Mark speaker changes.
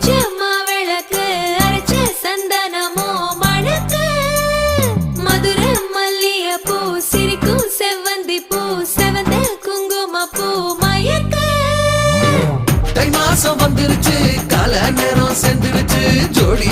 Speaker 1: வெளிச்சமா விளக்கு அரைச்ச சந்தனமோ மணக்கு மதுர மல்லிய பூ சிரிக்கும் செவ்வந்தி பூ செவந்த குங்கும பூ மயக்க
Speaker 2: தை மாசம் வந்துருச்சு கால நேரம் சென்றுருச்சு ஜோடி